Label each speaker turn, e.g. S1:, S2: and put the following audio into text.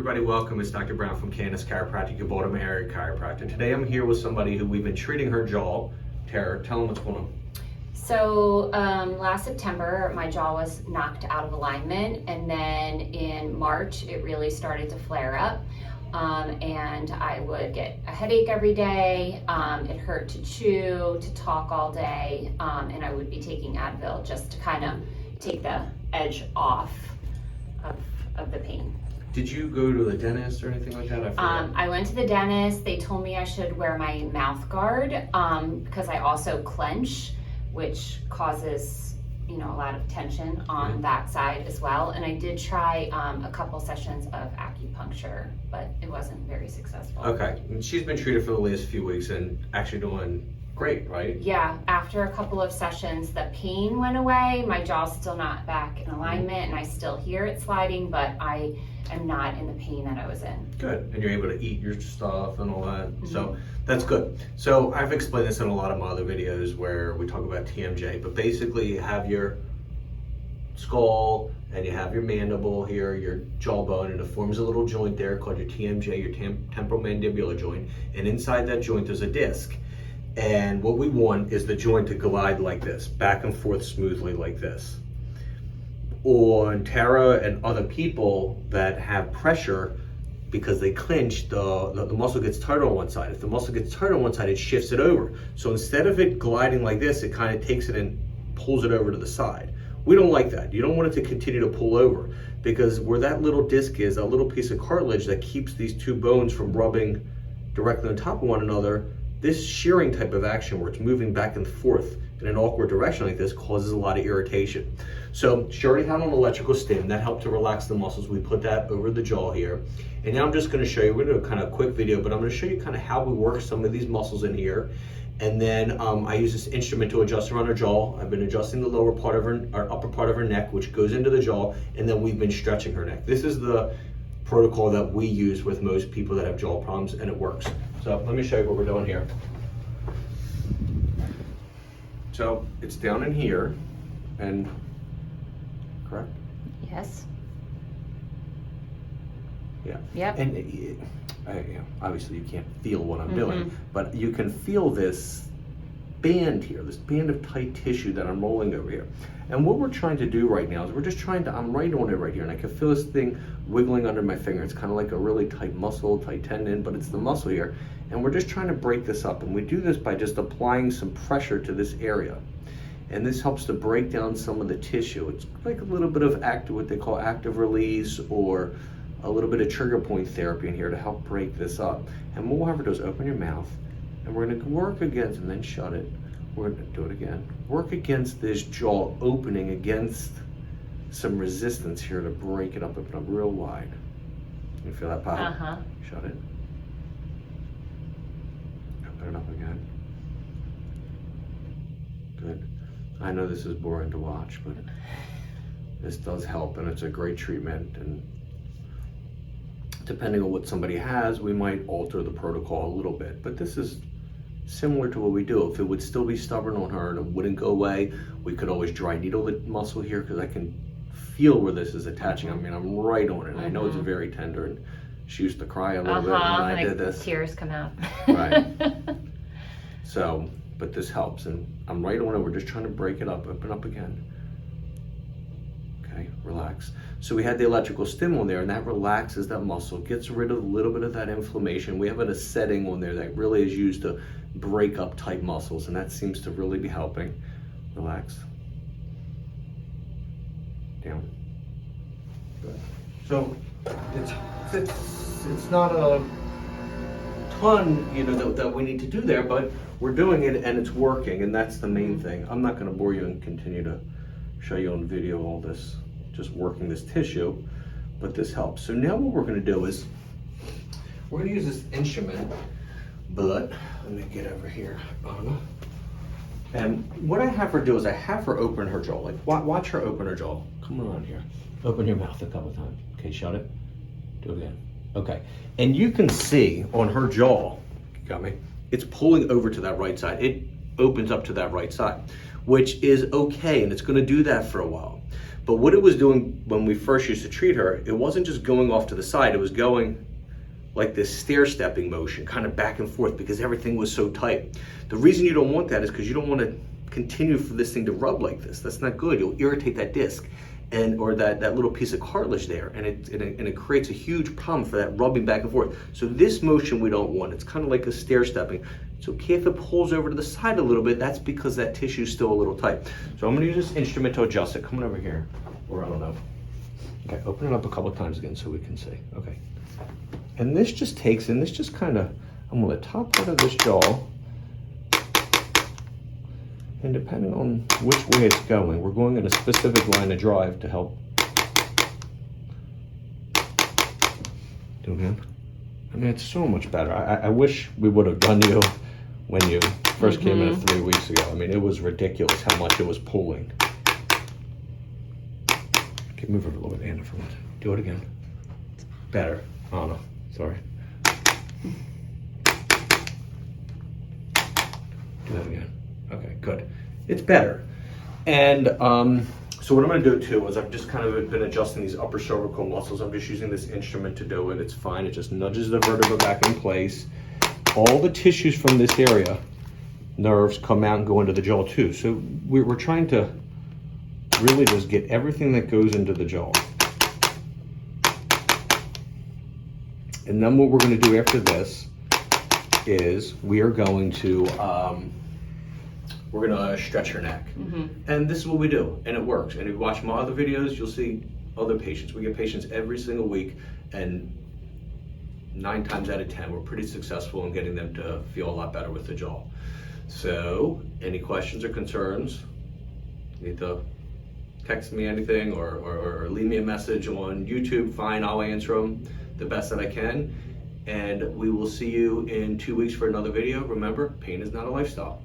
S1: everybody, welcome. It's Dr. Brown from Candace Chiropractic, your Baltimore area chiropractor. Today I'm here with somebody who we've been treating her jaw. Tara, tell them what's going on.
S2: So last September, my jaw was knocked out of alignment, and then in March, it really started to flare up. And I would get a headache every day. It hurt to chew, to talk all day, and I would be taking Advil just to kind of take the edge off of the pain.
S1: Did you go to the dentist or anything like that?
S2: I went to the dentist. They told me I should wear my mouth guard because I also clench, which causes, a lot of tension on that side as well. And I did try a couple sessions of acupuncture, but it wasn't very successful.
S1: Okay, and she's been treated for the last few weeks and actually doing great, right?
S2: Yeah, after a couple of sessions, the pain went away. My jaw's still not back in alignment, and I still hear it sliding, but I am not in the pain that I was in.
S1: Good, and you're able to eat your stuff and all that, so that's good. So I've explained this in a lot of my other videos where we talk about TMJ, but basically you have your skull and you have your mandible here, your jawbone, and it forms a little joint there called your TMJ, your temporomandibular joint, and inside that joint there's a disc. And what we want is the joint to glide like this, back and forth smoothly like this. On Tara and other people that have pressure, because they clinch, the muscle gets tight on one side. If the muscle gets tight on one side, it shifts it over. So instead of it gliding like this, it kind of takes it and pulls it over to the side. We don't like that. You don't want it to continue to pull over, because where that little disc is, a little piece of cartilage that keeps these two bones from rubbing directly on top of one another, this shearing type of action where it's moving back and forth in an awkward direction like this causes a lot of irritation. So she already had an electrical stim that helped to relax the muscles. We put that over the jaw here. And now I'm just gonna show you, we're gonna do a kind of quick video, but I'm gonna show you kind of how we work some of these muscles in here. And then I use this instrument to adjust around her jaw. I've been adjusting the lower part of her, or upper part of her neck, which goes into the jaw, and then we've been stretching her neck. This is the protocol that we use with most people that have jaw problems, and it works. So let me show you what we're doing here. So it's down in here, and correct?
S2: Yes.
S1: Yeah.
S2: Yep.
S1: And obviously you can't feel what I'm doing, but you can feel this band here, this band of tight tissue that I'm rolling over here. And what we're trying to do right now is we're just trying to, I'm right on it right here, and I can feel this thing wiggling under my finger. It's kind of like a really tight muscle, tight tendon, but it's the muscle here. And we're just trying to break this up. And we do this by just applying some pressure to this area. And this helps to break down some of the tissue. It's like a little bit of what they call active release, or a little bit of trigger point therapy in here to help break this up. And what we'll have her do is open your mouth, and we're gonna work against, and then shut it. We're gonna do it again. Work against this jaw opening against some resistance here to break it up, open up real wide. You feel that pop? Shut it. Open it up again. Good. I know this is boring to watch, but this does help, and it's a great treatment. And depending on what somebody has, we might alter the protocol a little bit, but this is similar to what we do. If it would still be stubborn on her and it wouldn't go away, we could always dry needle the muscle here, because I can feel where this is attaching. I mean, I'm right on it. I know it's very tender, and she used to cry a little bit when I did this.
S2: Tears come out.
S1: Right. So, but this helps, and I'm right on it. We're just trying to break it up, open up again. Okay, relax. So we had the electrical stim on there, and that relaxes that muscle, gets rid of a little bit of that inflammation. We have a setting on there that really is used to break up tight muscles, and that seems to really be helping. Relax. Down. Good. So it's not a ton, that we need to do there, but we're doing it and it's working, and that's the main thing. I'm not going to bore you and continue to show you on video all this, just working this tissue, but this helps. So now what we're going to do is we're going to use this instrument, but let me get over here, Anna. And what I have her do is I have her open her jaw. Like, watch her open her jaw. Come on here. Open your mouth a couple times. Okay, shut it. Do it again. Okay. And you can see on her jaw, got me? It's pulling over to that right side. opens up to that right side, which is okay, and it's going to do that for a while. But what it was doing when we first used to treat her, it wasn't just going off to the side, it was going like this stair-stepping motion, kind of back and forth, because everything was so tight. The reason you don't want that is because you don't want to continue for this thing to rub like this. That's not good. You'll irritate that disc or that little piece of cartilage there, and it creates a huge problem for that rubbing back and forth. So this motion we don't want. It's kind of like a stair-stepping. It's okay if it pulls over to the side a little bit. That's because that tissue is still a little tight. So I'm going to use this instrument to adjust it. Come on over here, or I don't know. Okay, open it up a couple of times again so we can see. Okay. And this just takes in, this just kind of, I'm on the top part of this jaw, and depending on which way it's going, we're going in a specific line of drive to help. Do it again. I mean, it's so much better. I wish we would have done you when you first came in 3 weeks ago. I mean, it was ridiculous how much it was pulling. Okay, move it a little bit, Anna, for a minute. Do it again. Better. Oh no, sorry. Do that again. Okay, good. It's better. And so what I'm going to do too is I've just kind of been adjusting these upper cervical muscles. I'm just using this instrument to do it. It's fine. It just nudges the vertebra back in place. All the tissues from this area, nerves, come out and go into the jaw too. So we're trying to really just get everything that goes into the jaw. And then what we're going to do after this is we are going to stretch her neck. And this is what we do, and it works. And if you watch my other videos, you'll see other patients. We get patients every single week, and 9 times out of 10, we're pretty successful in getting them to feel a lot better with the jaw. So, any questions or concerns, you need to text me anything or leave me a message on YouTube, fine, I'll answer them the best that I can. And we will see you in 2 weeks for another video. Remember, pain is not a lifestyle.